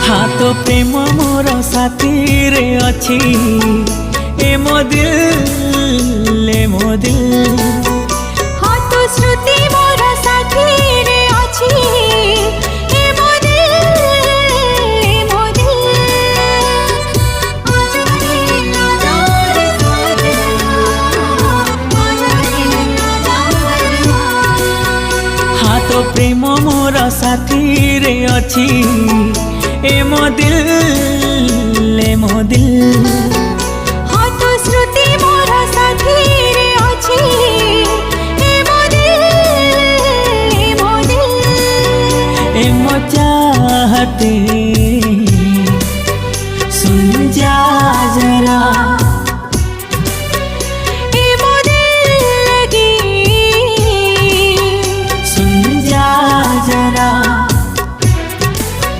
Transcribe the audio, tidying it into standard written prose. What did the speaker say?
हाँ तो प्रेम मोर साथी रे अच्छी ए मो दिल ए मो दिल। हाँ तो श्रुति मोर साथी रे अच्छी ए मो दिल ए मो दिल। हाँ तो प्रेम मोर साथी रे अच्छी ए मो दिल ए मो दिल। हाँ तो श्रुति मोर साथी रे अच्छी ए मो दिल ए मो दिल। ए मो चाहते